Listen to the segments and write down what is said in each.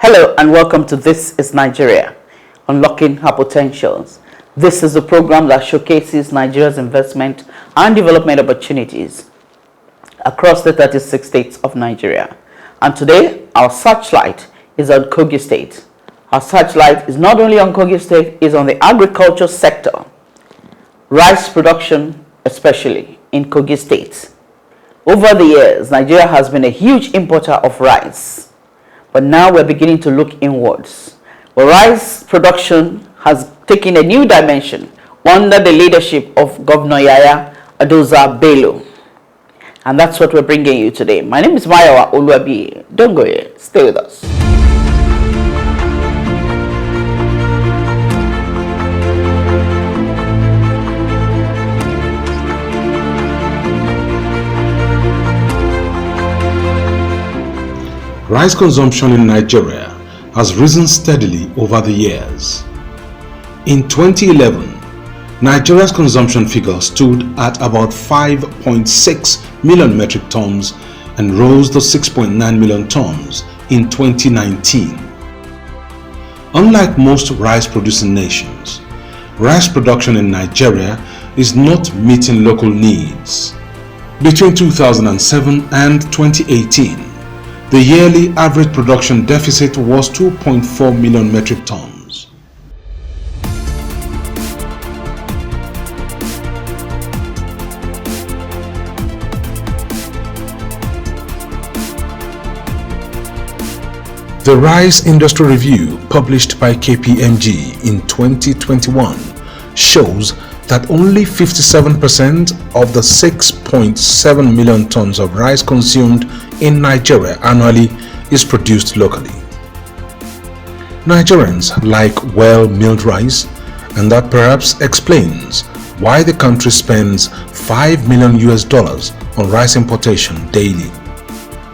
Hello and welcome to This is Nigeria, Unlocking Her Potentials. This is a program that showcases Nigeria's investment and development opportunities across the 36 states of Nigeria. And today, our searchlight is on Kogi State. Our searchlight is not only on Kogi State, it's on the agriculture sector, rice production especially in Kogi State. Over the years, Nigeria has been a huge importer of rice. But now we're beginning to look inwards. Well, rice production has taken a new dimension under the leadership of Governor Yaya Adoza Bello. And that's what we're bringing you today. My name is Mayowa Oluwabi. Don't go yet. Stay with us. Rice consumption in Nigeria has risen steadily over the years. In 2011, Nigeria's consumption figure stood at about 5.6 million metric tons and rose to 6.9 million tons in 2019. Unlike most rice-producing nations, rice production in Nigeria is not meeting local needs. Between 2007 and 2018, the yearly average production deficit was 2.4 million metric tons. The Rice Industry Review, published by KPMG in 2021, shows that only 57% of the 6.7 million tons of rice consumed in Nigeria annually is produced locally. Nigerians like well-milled rice, and that perhaps explains why the country spends $5 million on rice importation daily.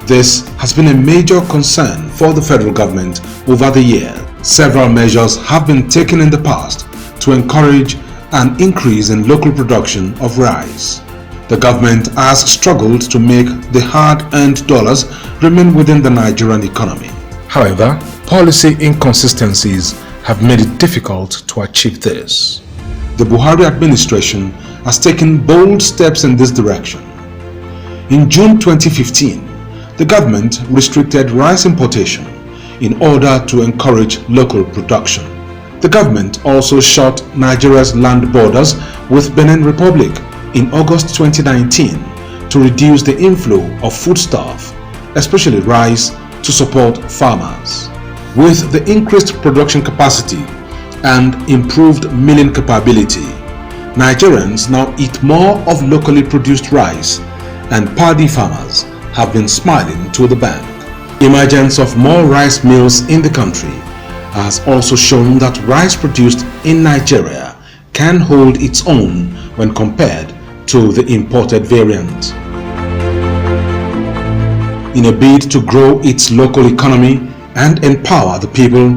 This has been a major concern for the federal government over the years. Several measures have been taken in the past to encourage an increase in local production of rice. The government has struggled to make the hard-earned dollars remain within the Nigerian economy. However, policy inconsistencies have made it difficult to achieve this. The Buhari administration has taken bold steps in this direction. In June 2015, the government restricted rice importation in order to encourage local production. The government also shut Nigeria's land borders with Benin Republic in August 2019 to reduce the inflow of foodstuff, especially rice, to support farmers. With the increased production capacity and improved milling capability, Nigerians now eat more of locally produced rice, and paddy farmers have been smiling to the bank. Emergence of more rice mills in the country has also shown that rice produced in Nigeria can hold its own when compared to the imported variant. In a bid to grow its local economy and empower the people,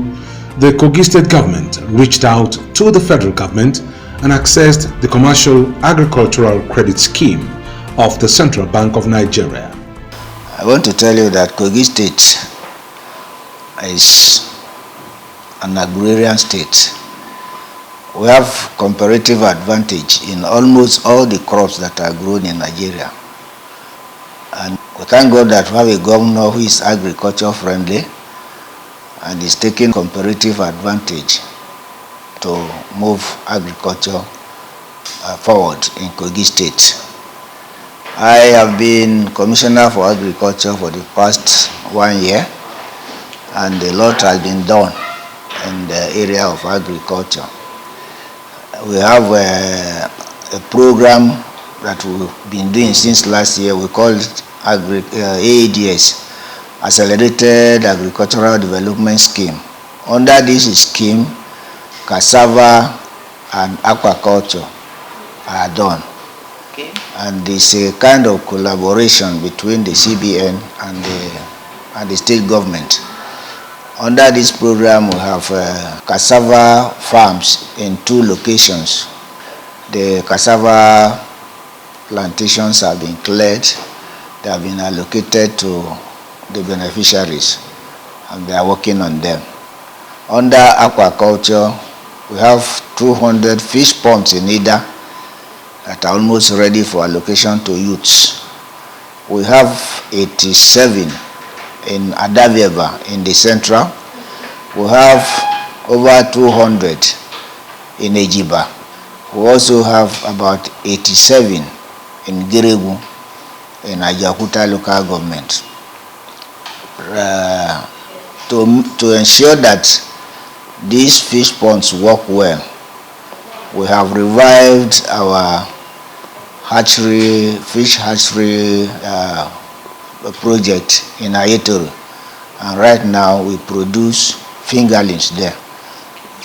the Kogi State government reached out to the federal government and accessed the Commercial Agricultural Credit Scheme of the Central Bank of Nigeria. I want to tell you that Kogi State is an agrarian state. We have comparative advantage in almost all the crops that are grown in Nigeria. And we thank God that we have a governor who is agriculture friendly and is taking comparative advantage to move agriculture forward in Kogi State. I have been Commissioner for Agriculture for the past 1 year, and a lot has been done in the area of agriculture. We have a program that we've been doing since last year. We call it AADS, Accelerated Agricultural Development Scheme. Under this scheme, cassava and aquaculture are done. Okay. And it's a kind of collaboration between the CBN and the state government. Under this program, we have cassava farms in 2 locations. The cassava plantations have been cleared. They have been allocated to the beneficiaries. and they are working on them. Under aquaculture, we have 200 fish ponds in Ida that are almost ready for allocation to youths. We have 87 in Adavieva in the central. We have over 200 in Ejiba. We also have about 87 in Giregu in Ajakuta local government. To ensure that these fish ponds work well, we have revived our fish hatchery project in Ayetoro, and right now we produce fingerlings there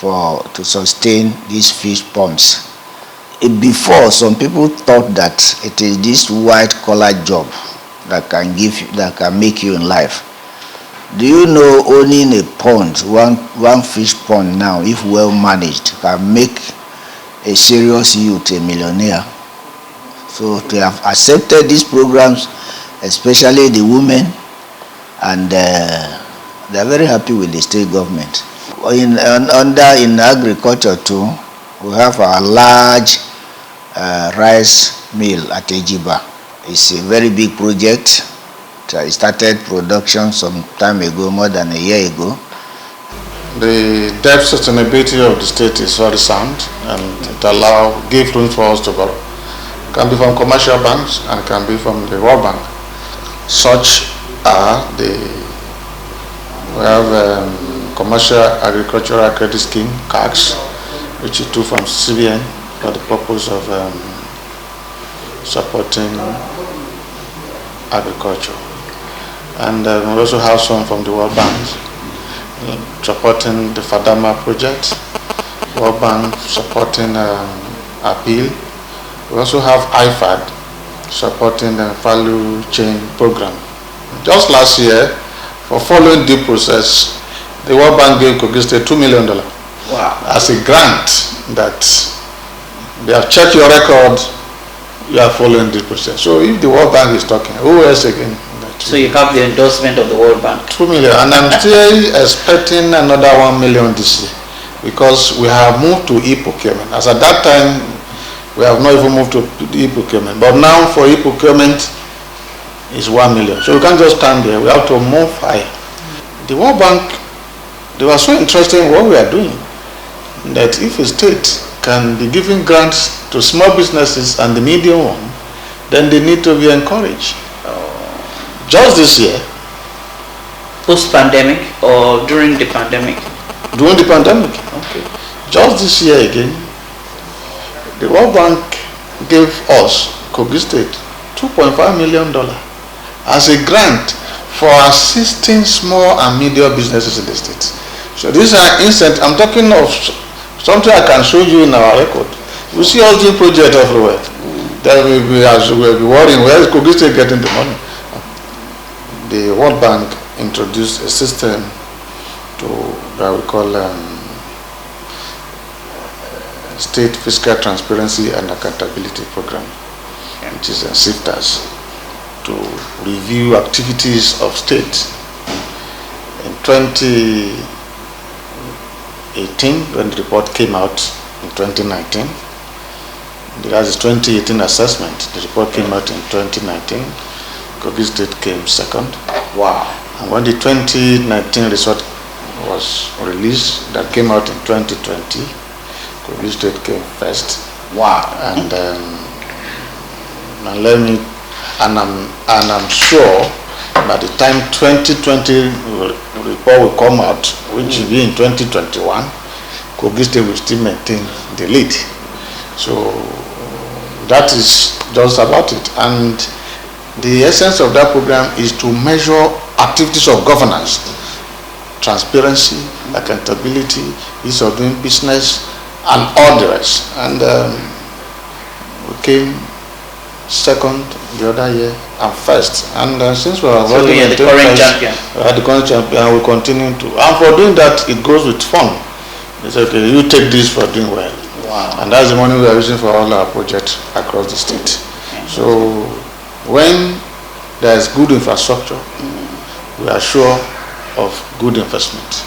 to sustain these fish ponds. Before, some people thought that it is this white-collar job that can make you in life. Do you know owning a pond, one fish pond now, if well managed, can make a serious youth a millionaire? So to have accepted these programs, especially the women, and they are very happy with the state government. In agriculture too, we have a large rice mill at Ejiba. It's a very big project. It started production some time ago, more than a year ago. The debt sustainability of the state is very sound, and it gives room for us to borrow. It can be from commercial banks and can be from the World Bank. Such are we have Commercial Agricultural Credit Scheme, CACS, which we took from CBN for the purpose of supporting agriculture. And we also have some from the World Bank supporting the Fadama project, World Bank supporting Appeal. We also have IFAD supporting the value chain program. Just last year, for following the process, the World Bank gave Kogi State $2 million. Wow. As a grant that they have checked your record, you are following the process. So if the World Bank is talking, who else again? So you have the endorsement of the World Bank. 2 million, and I'm still expecting another 1 million this year, because we have moved to e-procurement. As at that time, we have not even moved to e-procurement, but now for e-procurement is 1 million. So we can't just stand there, we have to move higher. The World Bank, they were so interested in what we are doing, that if a state can be giving grants to small businesses and the medium one, then they need to be encouraged. Just this year. Post-pandemic or during the pandemic? During the pandemic. Okay. Just this year again, the World Bank gave us, Kogi State, $2.5 million as a grant for assisting small and medium businesses in the state. So these are instant. I'm talking of something I can show you in our record. We see all these projects everywhere. Then we'll be worrying, where is Kogi State getting the money? The World Bank introduced a system that we call State Fiscal Transparency and Accountability Program, which is SIFTAS, to review activities of state. In 2018, when the report came out in 2019, that's the 2018 assessment, the report came out in 2019. Kogi State came second. Wow. And when the 2019 result was released, that came out in 2020, Kogi State came first. Wow. And I'm sure by the time 2020 report will come out, which will be in 2021, Kogi State will still maintain the lead. So that is just about it. And the essence of that program is to measure activities of governance, transparency, accountability, ease of doing business, and all the rest. And we came second the other year and first. And since we are so we are the current champion. We are the current champion, and we continue to. And for doing that, it goes with fun. They say, okay, you take this for doing well. Wow. And that's the money we are using for all our projects across the state. Okay. So when there is good infrastructure, we are sure of good investment.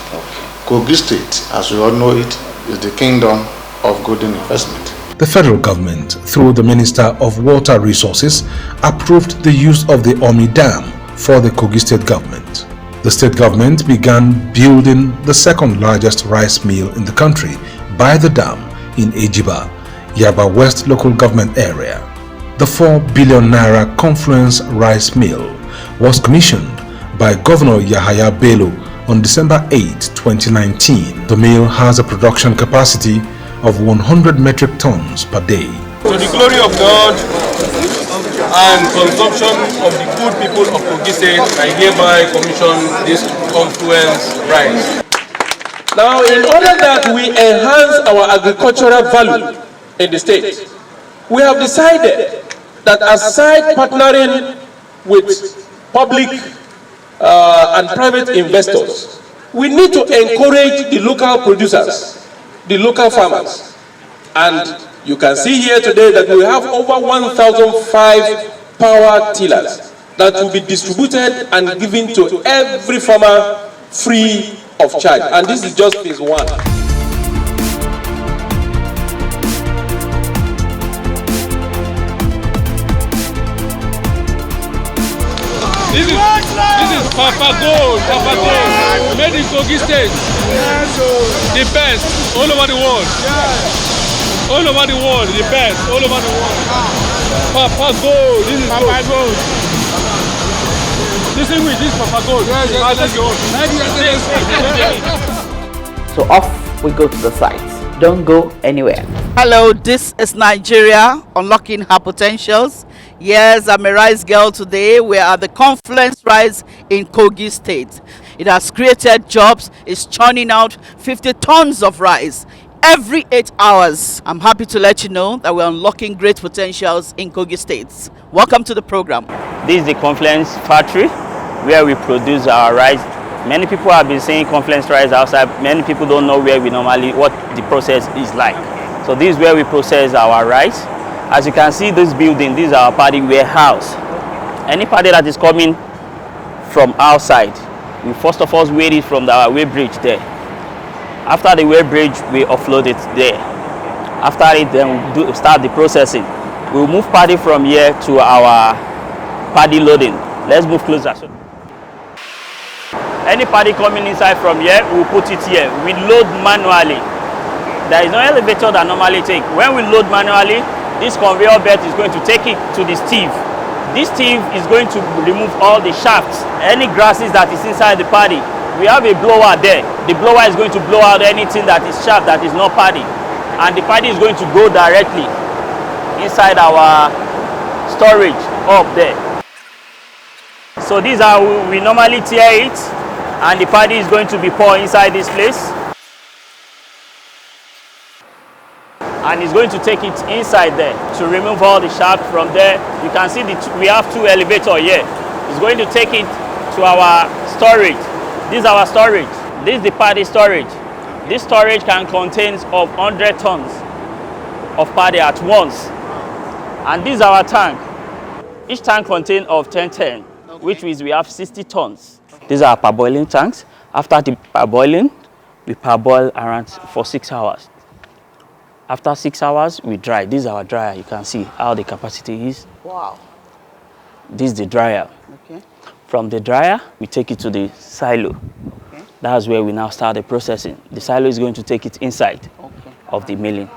Kogi State, as we all know it, is the kingdom of good investment. The federal government, through the Minister of Water Resources, approved the use of the Omi Dam for the Kogi State government. The state government began building the second largest rice mill in the country by the dam in Ejiba, Yaba West local government area. The 4 billion naira Confluence Rice Mill was commissioned by Governor Yahaya Bello on December 8, 2019. The mill has a production capacity of 100 metric tons per day. To the glory of God and consumption of the good people of Kogi State, I hereby commission this Confluence Rice. Now, in order that we enhance our agricultural value in the state, we have decided that aside partnering with public and private investors, we need to encourage the local producers, the local farmers. And you can see here today that we have over 1,005 power tillers that will be distributed and given to every farmer free of charge. And this is just phase 1. This is Papa Gold, made in Kogi State. The best all over the world. All over the world, the best all over the world. Papa Gold, this is Papa Gold. Listen with this Papa Gold. So off we go to the site. Don't go anywhere. Hello, this is Nigeria, unlocking her potentials. Yes, I'm a rice girl today. We are at the Confluence Rice in Kogi State. It has created jobs. It's churning out 50 tons of rice every 8 hours. I'm happy to let you know that we're unlocking great potentials in Kogi State. Welcome to the program. This is the Confluence factory where we produce our rice. Many people have been saying Confluence rice outside. Many people don't know where we normally, what the process is like. So this is where we process our rice. As you can see, this building, this is our paddy warehouse. Any paddy that is coming from outside, we first of all weigh it from our weigh bridge there. After the weigh bridge, we offload it there. After it, then we start the processing. We'll move paddy from here to our paddy loading. Let's move closer. Any paddy coming inside from here, we'll put it here. We load manually. There is no elevator that normally take. When we load manually, this conveyor belt is going to take it to the sieve. This sieve is going to remove all the shafts, any grasses that is inside the paddy. We have a blower there. The blower is going to blow out anything that is shaft that is not paddy. And the paddy is going to go directly inside our storage up there. So these are, we normally tear it, and the paddy is going to be poured inside this place. And it's going to take it inside there to remove all the shaft from there. You can see we have 2 elevators here. It's going to take it to our storage. This is our storage. This is the paddy storage. This storage can contain of 100 tons of paddy at once. And this is our tank. Each tank contains of 10, which means we have 60 tons. These are parboiling tanks. After the parboiling, we parboil around for 6 hours. After 6 hours, we dry. This is our dryer. You can see how the capacity is. Wow. This is the dryer. Okay. From the dryer, we take it to the silo. Okay. That's where we now start the processing. The silo is going to take it inside of the milling.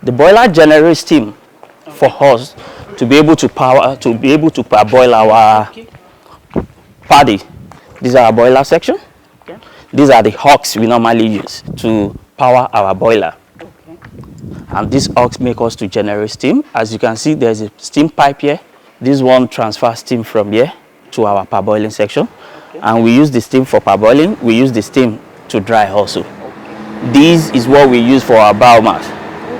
The boiler generates steam for us to be able to parboil our paddy. These are our boiler section. Okay. These are the hooks we normally use to power our boiler. And these hooks make us to generate steam. As you can see, there's a steam pipe here. This one transfers steam from here to our parboiling section. Okay. And we use the steam for parboiling. We use the steam to dry also. Okay. This is what we use for our biomass.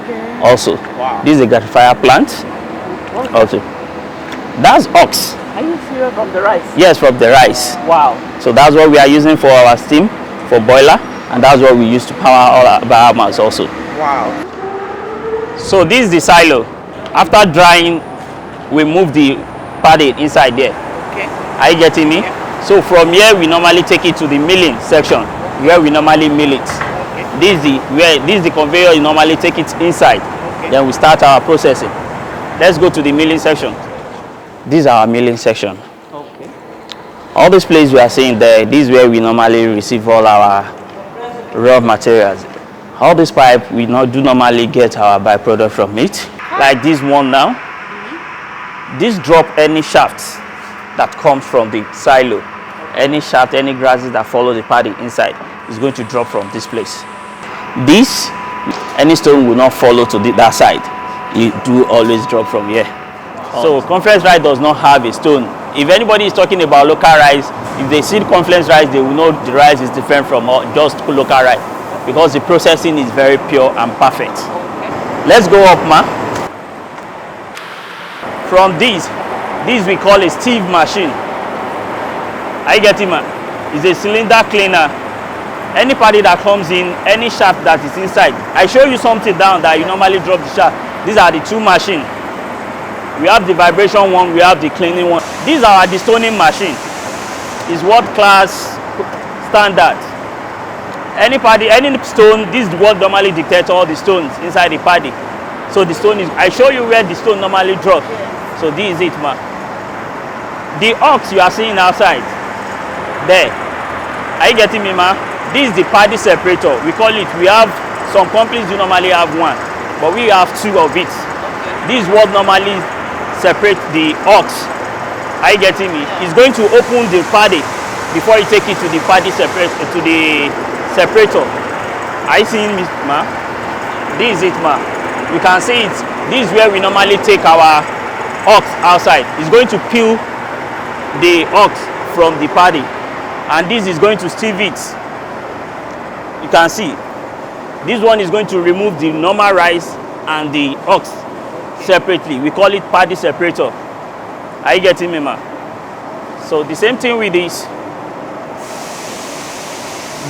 Okay. Also. Wow. This is a gasifier plant. Okay. Also. That's hooks. Are you serious, from the rice? Yes, from the rice. Wow. So that's what we are using for our steam, for boiler. And that's what we use to power all our biomass also. Wow. So this is the silo. After drying, we move the paddy inside there. Okay. Are you getting me? Yeah. So from here we normally take it to the milling section where we normally mill it. This is the conveyor you normally take it inside. Then we start our processing. Let's go to the milling section. This is our milling section. All this place we are seeing there, this is where we normally receive all our raw materials. All this pipe we do normally get our byproduct from it. Like this one now. This drop any shafts that comes from the silo. Any shaft, any grasses that follow the paddy inside is going to drop from this place. This, any stone will not follow to that side. It do always drop from here. So conference rice does not have a stone. If anybody is talking about local rice, if they see conference rice, they will know the rice is different from just local rice because the processing is very pure and perfect. Let's go up, ma. From this we call a sieve machine. I get it, man. It's a cylinder cleaner. Any paddy that comes in, any shaft that is inside. I show you something down that you normally drop the shaft. These are the two machines. We have the vibration one, we have the cleaning one. These are the stoning machine. It's world class standard. Any paddy, any stone, this is what normally dictates all the stones inside the paddy. So the stone is, I show you where the stone normally drops. So this is it, man. The ox you are seeing outside, there. Are you getting me, man? This is the paddy separator. We call it, we have, some companies do normally have one, but we have two of it. This is what normally separates the ox. Are you getting me? It's going to open the paddy before you take it to the paddy separator. Are you seeing me, ma? This is it, ma. You can see it. This is where we normally take our ox outside. It's going to peel the ox from the paddy, and this is going to sieve it. You can see this one is going to remove the normal rice and the ox separately. We call it paddy separator. Are you getting me, ma? So the same thing with this.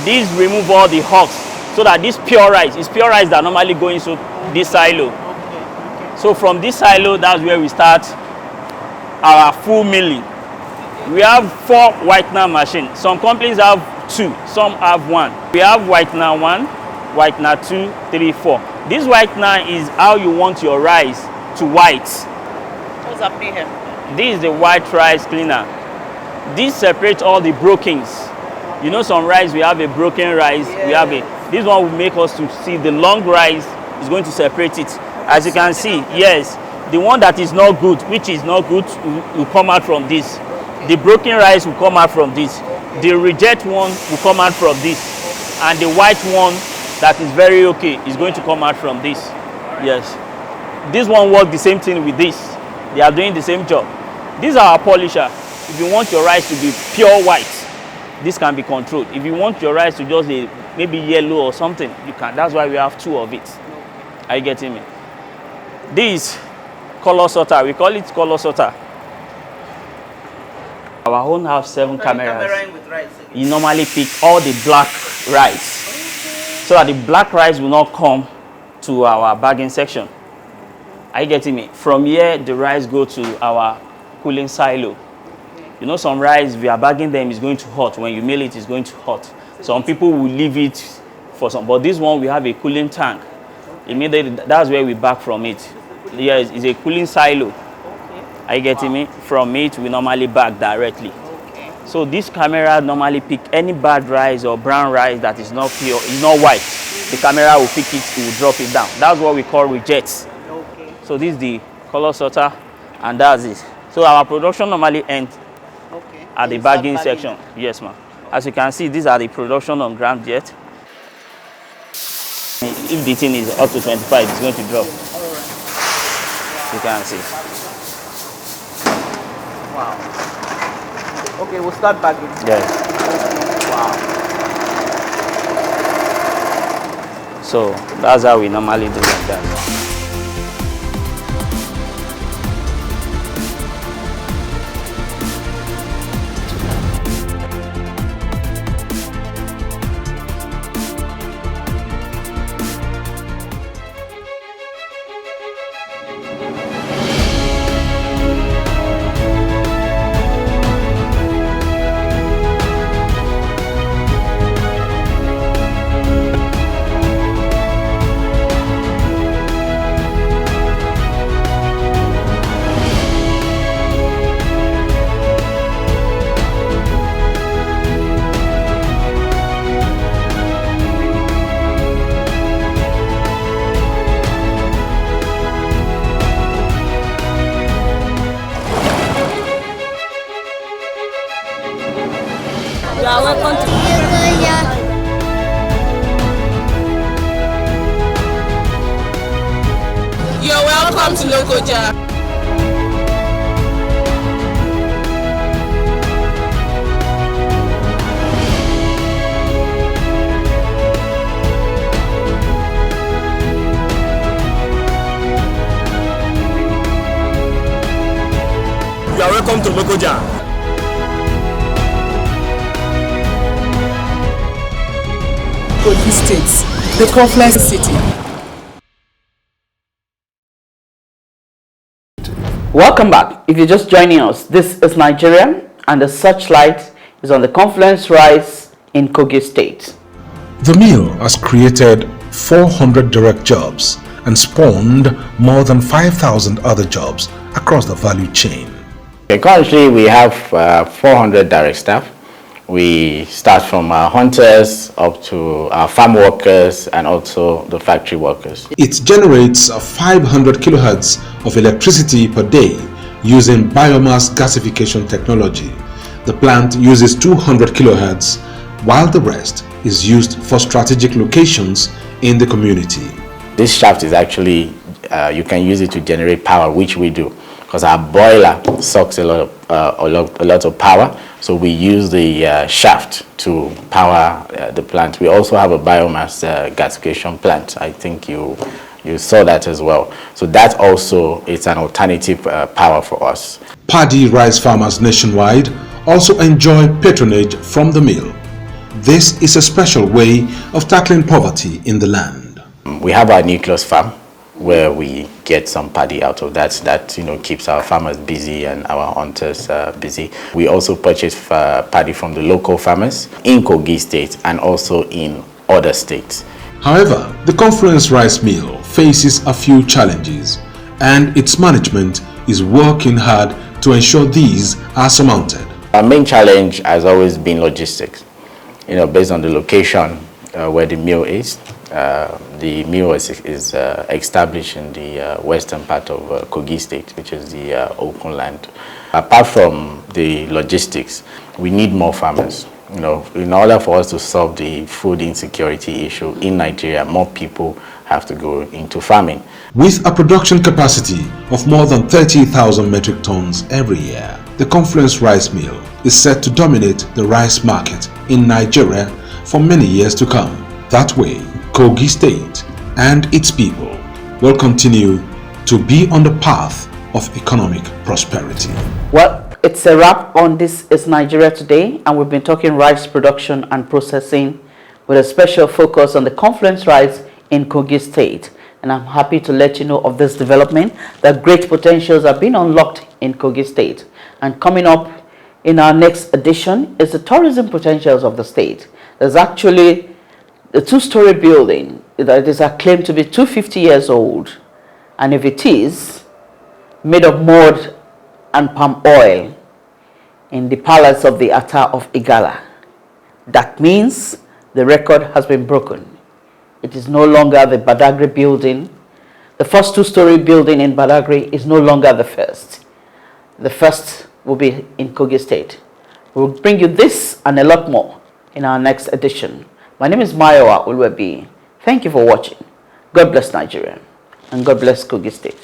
This remove all the husks so that this pure rice is pure rice that normally go into this silo. So from this silo, that's where we start our full milling. We have 4 whitener machines. Some companies have 2, some have 1. We have whitener 1, whitener 2, 3, 4. This whitener is how you want your rice to white. What's happening here? This is the white rice cleaner. This separates all the brokens. You know, some rice we have a broken rice. We have a. This one will make us to see the long rice is going to separate it. As you can see, yes, the one that is not good, which is not good, will come out from this. The broken rice will come out from this. The reject one will come out from this, and the white one that is very okay is going to come out from this. Yes, this one works the same thing with this. They are doing the same job. These are our polisher. If you want your rice to be pure white, this can be controlled. If you want your rice to just be maybe yellow or something, you can. That's why we have 2 of it. Are you getting me? This color sorter, we call it color sorter. Our own have 7 cameras. You normally pick all the black rice, so that the black rice will not come to our bagging section. Are you getting me? From here, the rice go to our cooling silo. You know, some rice, we are bagging them, is going to hot. When you mill it, it's going to hot. Some people will leave it for some, but this one, we have a cooling tank. Immediately, that's where we bag from it. Yes, it's a cooling silo. Are you getting me? From it, we normally bag directly. So this camera normally pick any bad rice or brown rice that is not pure, is not white. The camera will pick it, it will drop it down. That's what we call rejects. So this is the color sorter, and that's it. So our production normally ends at the bagging section. Yes, ma'am. As you can see, these are the production on ground yet. If the thing is up to 25, it's going to drop. You can see. Wow. Okay, we'll start bagging. Yes. Wow. So that's how we normally do like that. You are welcome to Lokoja. You're welcome to Lokoja. You are welcome to Lokoja. Kogi State, the Confluence City. Welcome back. If you're just joining us, this is Nigeria, and the searchlight is on the Confluence Rice in Kogi State. The mill has created 400 direct jobs and spawned more than 5,000 other jobs across the value chain. Currently, we have 400 direct staff. We start from our hunters up to our farm workers and also the factory workers. It generates 500 kilohertz of electricity per day using biomass gasification technology. The plant uses 200 kilohertz, while the rest is used for strategic locations in the community. This shaft is actually, you can use it to generate power, which we do, because our boiler sucks a lot of power. So we use the shaft to power the plant. We also have a biomass gasification plant. I think you saw that as well. So that also is an alternative power for us. Paddy rice farmers nationwide also enjoy patronage from the mill. This is a special way of tackling poverty in the land. We have our nucleus farm where we get some paddy out of that keeps our farmers busy and our hunters busy. We also purchase paddy from the local farmers in Kogi State and also in other states. However, the Confluence Rice Mill faces a few challenges, and its management is working hard to ensure these are surmounted. Our main challenge has always been logistics. Based on the location where the mill is. The mill is established in the western part of Kogi State, which is the open land. Apart from the logistics, we need more farmers. In order for us to solve the food insecurity issue in Nigeria, more people have to go into farming. With a production capacity of more than 30,000 metric tons every year, the Confluence Rice Mill is set to dominate the rice market in Nigeria for many years to come. That way, Kogi State and its people will continue to be on the path of economic prosperity. Well, it's a wrap on This is Nigeria Today, and we've been talking rice production and processing with a special focus on the Confluence Rice in Kogi State. And I'm happy to let you know of this development, that great potentials are being unlocked in Kogi State. And coming up in our next edition is the tourism potentials of the state. There's actually a two-story building that is claimed to be 250 years old, and if it is, made of mud and palm oil in the palace of the Ata of Igala. That means the record has been broken. It is no longer the Badagry building. The first two-story building in Badagry is no longer the first. The first will be in Kogi State. We'll bring you this and a lot more in our next edition. My name is Mayowa Ulwebi. Thank you for watching. God bless Nigeria and God bless Kogi State.